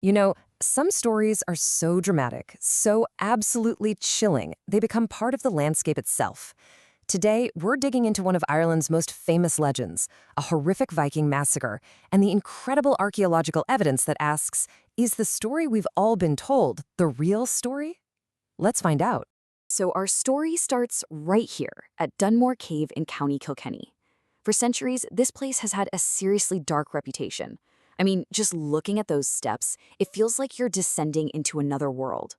You know, some stories are so dramatic, so absolutely chilling, they become part of the landscape itself. Today, we're digging into one of Ireland's most famous legends, a horrific Viking massacre, and the incredible archaeological evidence that asks, is the story we've all been told the real story? Let's find out. So our story starts right here at Dunmore Cave in County Kilkenny. For centuries, this place has had a seriously dark reputation. I mean, just looking at those steps, it feels like you're descending into another world.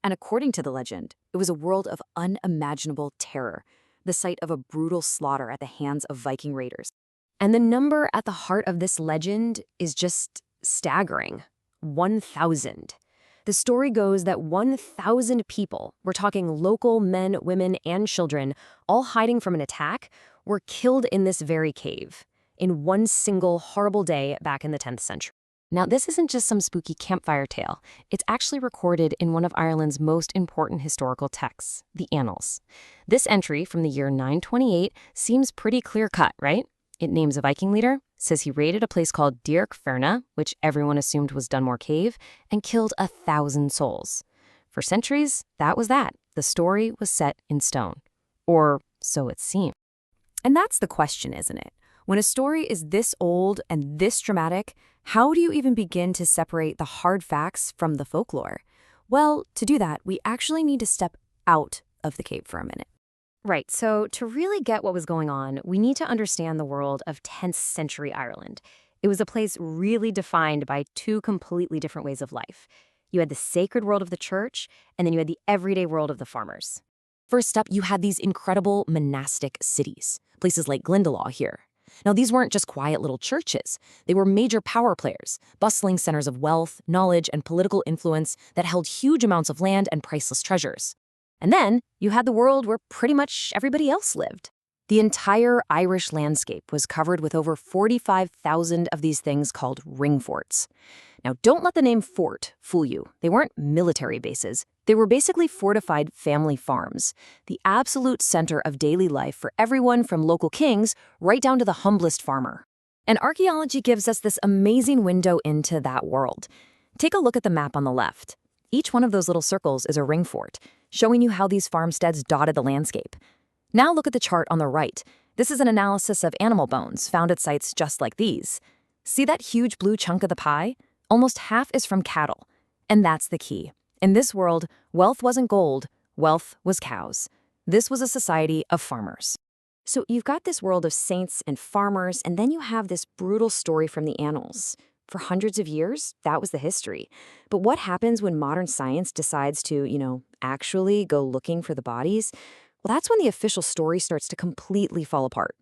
And according to the legend, it was a world of unimaginable terror, the site of a brutal slaughter at the hands of Viking raiders. And the number at the heart of this legend is just staggering. 1,000. The story goes that 1,000 people, we're talking local men, women, and children, all hiding from an attack, were killed in this very cave in one single horrible day back in the 10th century. Now, this isn't just some spooky campfire tale. It's actually recorded in one of Ireland's most important historical texts, the Annals. This entry from the year 928 seems pretty clear-cut, right? It names a Viking leader, says he raided a place called Ferna, which everyone assumed was Dunmore Cave, and killed 1,000 souls. For centuries, that was that. The story was set in stone. Or so it seemed. And that's the question, isn't it? When a story is this old and this dramatic, how do you even begin to separate the hard facts from the folklore? Well, to do that, we actually need to step out of the cave for a minute. Right, so to really get what was going on, we need to understand the world of 10th century Ireland. It was a place really defined by two completely different ways of life. You had the sacred world of the church, and then you had the everyday world of the farmers. First up, you had these incredible monastic cities, places like Glendalough here. Now, these weren't just quiet little churches. They were major power players, bustling centers of wealth, knowledge, and political influence that held huge amounts of land and priceless treasures. And then you had the world where pretty much everybody else lived. The entire Irish landscape was covered with over 45,000 of these things called ring forts. Now, don't let the name fort fool you. They weren't military bases. They were basically fortified family farms, the absolute center of daily life for everyone from local kings right down to the humblest farmer. And archaeology gives us this amazing window into that world. Take a look at the map on the left. Each one of those little circles is a ring fort, showing you how these farmsteads dotted the landscape. Now look at the chart on the right. This is an analysis of animal bones found at sites just like these. See that huge blue chunk of the pie? Almost half is from cattle. And that's the key. In this world, wealth wasn't gold, wealth was cows. This was a society of farmers. So you've got this world of saints and farmers, and then you have this brutal story from the Annals. For hundreds of years, that was the history. But what happens when modern science decides to, actually go looking for the bodies? Well, that's when the official story starts to completely fall apart.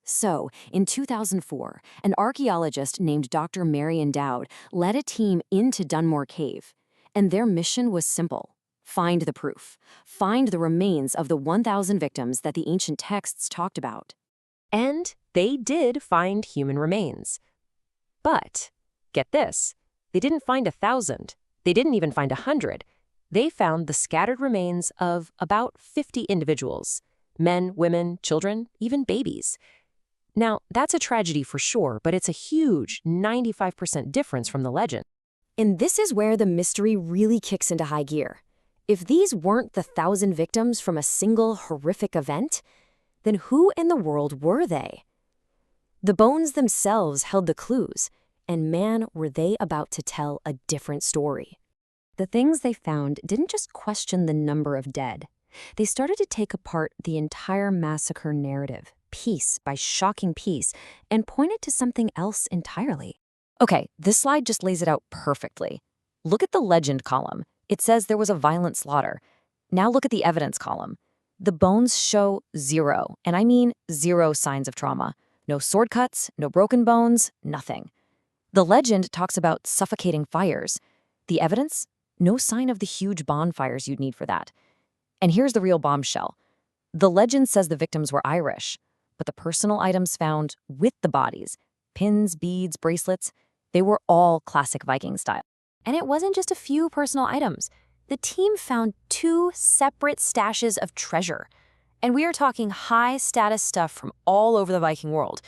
So, in 2004, an archaeologist named Dr. Marion Dowd led a team into Dunmore Cave. And their mission was simple. Find the proof. Find the remains of the 1,000 victims that the ancient texts talked about. And they did find human remains. But, get this, they didn't find 1,000. They didn't even find 100. They found the scattered remains of about 50 individuals. Men, women, children, even babies. Now, that's a tragedy for sure, but it's a huge 95% difference from the legend. And this is where the mystery really kicks into high gear. If these weren't the 1,000 victims from a single horrific event, then who in the world were they? The bones themselves held the clues, and man, were they about to tell a different story. The things they found didn't just question the number of dead. They started to take apart the entire massacre narrative, piece by shocking piece, and pointed to something else entirely. Okay, this slide just lays it out perfectly. Look at the legend column. It says there was a violent slaughter. Now look at the evidence column. The bones show zero, and I mean zero signs of trauma. No sword cuts, no broken bones, nothing. The legend talks about suffocating fires. The evidence? No sign of the huge bonfires you'd need for that. And here's the real bombshell. The legend says the victims were Irish, but the personal items found with the bodies, pins, beads, bracelets, they were all classic Viking style. And it wasn't just a few personal items. The team found 2 separate stashes of treasure. And we are talking high-status stuff from all over the Viking world.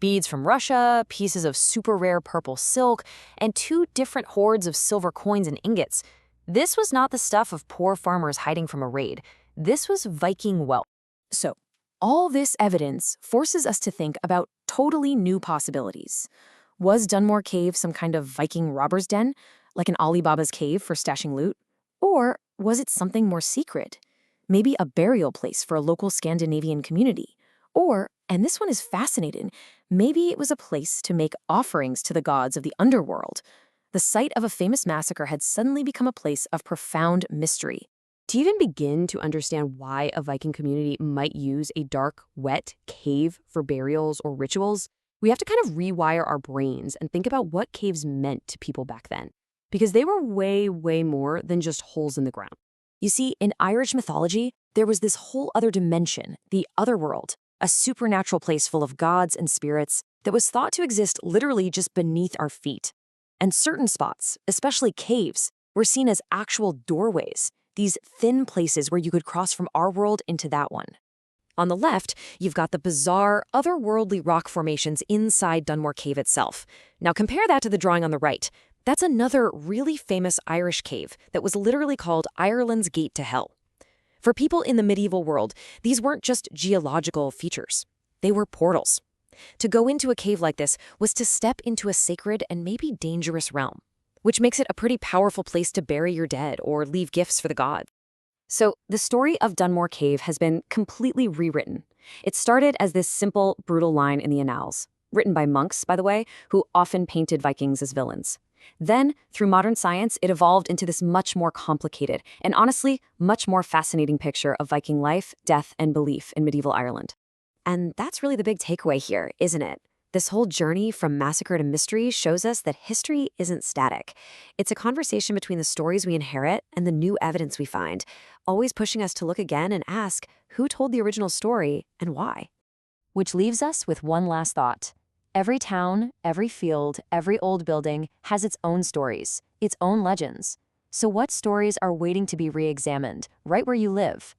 beads from Russia, pieces of super rare purple silk, and 2 different hoards of silver coins and ingots. This was not the stuff of poor farmers hiding from a raid. This was Viking wealth. So, all this evidence forces us to think about totally new possibilities. Was Dunmore Cave some kind of Viking robber's den, like an Alibaba's cave for stashing loot? Or was it something more secret? Maybe a burial place for a local Scandinavian community? Or, and this one is fascinating, maybe it was a place to make offerings to the gods of the underworld. The site of a famous massacre had suddenly become a place of profound mystery. To even begin to understand why a Viking community might use a dark, wet cave for burials or rituals, we have to kind of rewire our brains and think about what caves meant to people back then. Because they were way, way more than just holes in the ground. You see, in Irish mythology, there was this whole other dimension, the otherworld, a supernatural place full of gods and spirits that was thought to exist literally just beneath our feet. And certain spots, especially caves, were seen as actual doorways, these thin places where you could cross from our world into that one. On the left, you've got the bizarre, otherworldly rock formations inside Dunmore Cave itself. Now compare that to the drawing on the right. That's another really famous Irish cave that was literally called Ireland's Gate to Hell. For people in the medieval world, these weren't just geological features. They were portals. To go into a cave like this was to step into a sacred and maybe dangerous realm, which makes it a pretty powerful place to bury your dead or leave gifts for the gods. So the story of Dunmore Cave has been completely rewritten. It started as this simple, brutal line in the Annals, written by monks, by the way, who often painted Vikings as villains. Then, through modern science, it evolved into this much more complicated and honestly, much more fascinating picture of Viking life, death, and belief in medieval Ireland. And that's really the big takeaway here, isn't it? This whole journey from massacre to mystery shows us that history isn't static. It's a conversation between the stories we inherit and the new evidence we find, always pushing us to look again and ask, who told the original story and why? Which leaves us with one last thought. Every town, every field, every old building has its own stories, its own legends. So what stories are waiting to be re-examined right where you live?